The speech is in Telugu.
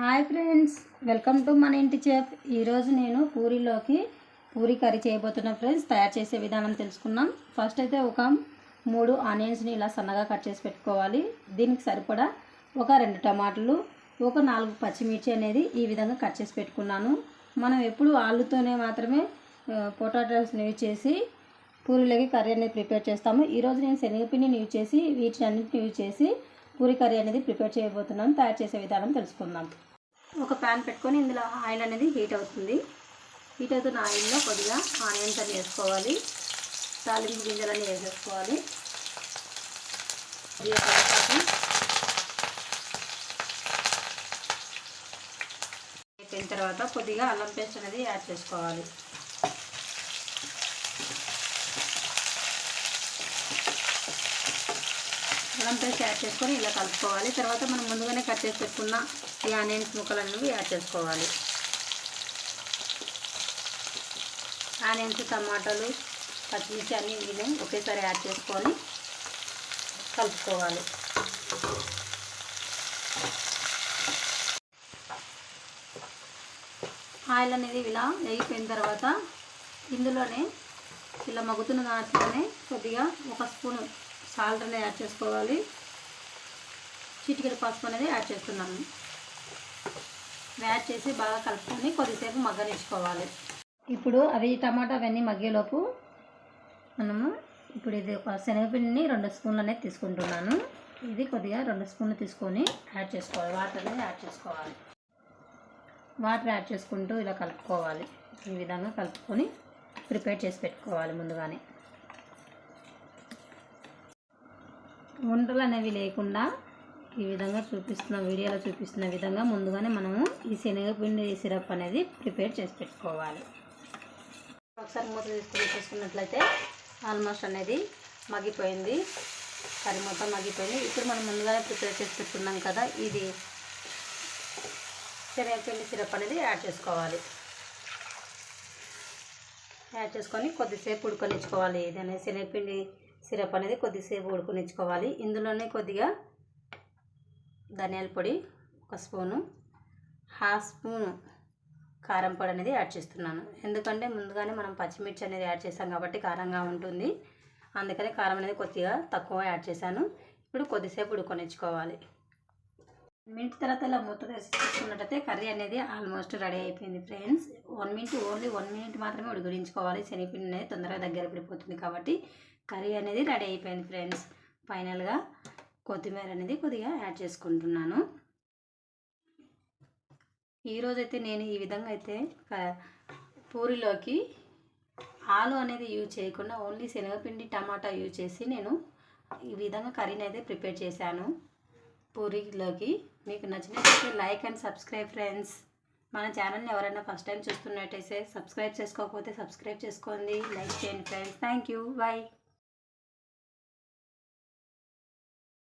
హాయ్ ఫ్రెండ్స్, వెల్కమ్ టు మన ఇంటి చెఫ్. ఈరోజు నేను పూరీ కర్రీ చేయబోతున్నా ఫ్రెండ్స్. తయారు చేసే విధానం తెలుసుకుందాం. ఫస్ట్ అయితే ఒక 3 ఆనియన్స్ని ఇలా సన్నగా కట్ చేసి పెట్టుకోవాలి. దీనికి సరిపడా ఒక 2 టమాటాలు, ఒక 4 పచ్చిమిర్చి అనేది ఈ విధంగా కట్ చేసి పెట్టుకున్నాను. మనం ఎప్పుడు ఆలుతోనే మాత్రమే పొటాటోస్ని యూజ్ చేసి పూరీలోకి కర్రీ అనేది ప్రిపేర్ చేస్తాము. ఈరోజు నేను శనగపిండిని యూజ్ చేసి వీటన్నిటిని యూజ్ చేసి పూరీ కర్రీ అనేది ప్రిపేర్ చేయబోతున్నాను. తయారు చేసే విధానం తెలుసుకుందాం. ఒక ప్యాన్ పెట్టుకొని ఇందులో ఆయిల్ అనేది హీట్ అవుతుంది. హీట్ అవుతున్న ఆయిల్లో కొద్దిగా ఆనియన్స్ అని వేసుకోవాలి. తాలింపు గింజలన్నీ వేసేసుకోవాలి. అయిపోయిన తర్వాత కొద్దిగా అల్లం పేస్ట్ అనేది యాడ్ చేసుకోవాలి. అల్లం పేస్ట్ యాడ్ చేసుకొని ఇలా కలుపుకోవాలి. తర్వాత మనం ముందుగానే కట్ చేసి పెట్టుకున్న ఈ ఆనియన్స్ ముక్కలన్నీ యాడ్ చేసుకోవాలి. ఆనియన్స్, టమాటాలు, పచ్చిమిర్చి అన్నీ వీళ్ళు ఒకేసారి యాడ్ చేసుకొని కలుపుకోవాలి. ఆయిల్ అనేది ఇలా వేగిపోయిన తర్వాత ఇందులోనే ఇలా మగ్గుతున్న దాంట్లోనే కొద్దిగా 1 స్పూన్ సాల్ట్ అనేది యాడ్ చేసుకోవాలి. చిటికెడు పసుపు అనేది యాడ్ చేస్తున్నాను. యాడ్ చేసి బాగా కలుపుకొని కొద్దిసేపు మగ్గనిచ్చుకోవాలి. ఇప్పుడు టమాటా అవన్నీ మగ్గేలోపు మనము ఇది ఒక శనగపిండిని 2 స్పూన్లు అనేది తీసుకుంటున్నాను. ఇది కొద్దిగా 2 స్పూన్లు తీసుకొని యాడ్ చేసుకోవాలి. వాటర్ అనేది యాడ్ చేసుకోవాలి. వాటర్ యాడ్ చేసుకుంటూ ఇలా కలుపుకోవాలి. ఈ విధంగా కలుపుకొని ప్రిపేర్ చేసి పెట్టుకోవాలి. ముందుగానే వంటలు అనేవి లేకుండా ఈ విధంగా వీడియోలో చూపిస్తున్న విధంగా ముందుగానే మనము ఈ శనగపిండి సిరప్ అనేది ప్రిపేర్ చేసి పెట్టుకోవాలి. ఒకసారి మూత తీసుకున్నట్లయితే ఆల్మోస్ట్ అనేది మగ్గిపోయింది. కర్రీ మొత్తం మగ్గిపోయింది. ఇప్పుడు మనం ముందుగానే ప్రిపేర్ చేసి పెట్టుకున్నాం కదా, ఇది శనగపిండి సిరప్ అనేది యాడ్ చేసుకోవాలి. యాడ్ చేసుకొని కొద్దిసేపు ఉడకనిచ్చుకోవాలి. ఇది అనేది శనగపిండి సిరప్ అనేది కొద్దిసేపు ఉడకనిచ్చుకోవాలి. ఇందులోనే కొద్దిగా ధనియాల పొడి 1 స్పూను, 1/2 స్పూను కారం పొడి అనేది యాడ్ చేస్తున్నాను. ఎందుకంటే ముందుగానే మనం పచ్చిమిర్చి అనేది యాడ్ చేసాం కాబట్టి కారంగా ఉంటుంది. అందుకని కారం అనేది కొద్దిగా తక్కువ యాడ్ చేశాను. ఇప్పుడు కొద్దిసేపు ఉడకనిచ్చుకోవాలి. మినిట్ తర్వాత ఇలా మూత తీసుకున్నట్టయితే కర్రీ అనేది ఆల్మోస్ట్ రెడీ అయిపోయింది ఫ్రెండ్స్. 1 మినిట్, ఓన్లీ 1 మినిట్ మాత్రమే ఉడికించుకోవాలి. శనగపిండి అనేది తొందరగా దగ్గర పడిపోతుంది కాబట్టి కర్రీ అనేది రెడీ అయిపోయింది ఫ్రెండ్స్. ఫైనల్గా కొత్తిమీర అనేది కొద్దిగా యాడ్ చేసుకుంటున్నాను. ఈరోజైతే నేను ఈ విధంగా అయితే పూరీలోకి ఆలు అనేది యూజ్ చేయకుండా ఓన్లీ శనగపిండి, టమాటా యూజ్ చేసి నేను ఈ విధంగా కర్రీని అయితే ప్రిపేర్ చేశాను పూరీలోకి. మీకు నచ్చినట్లయితే లైక్ అండ్ సబ్స్క్రైబ్ ఫ్రెండ్స్. మన ఛానల్ని ఎవరైనా ఫస్ట్ టైం చూస్తున్నట్టయితే సబ్స్క్రైబ్ చేసుకోకపోతే సబ్స్క్రైబ్ చేసుకోండి, లైక్ చేయండి ఫ్రెండ్స్. Thank you, bye.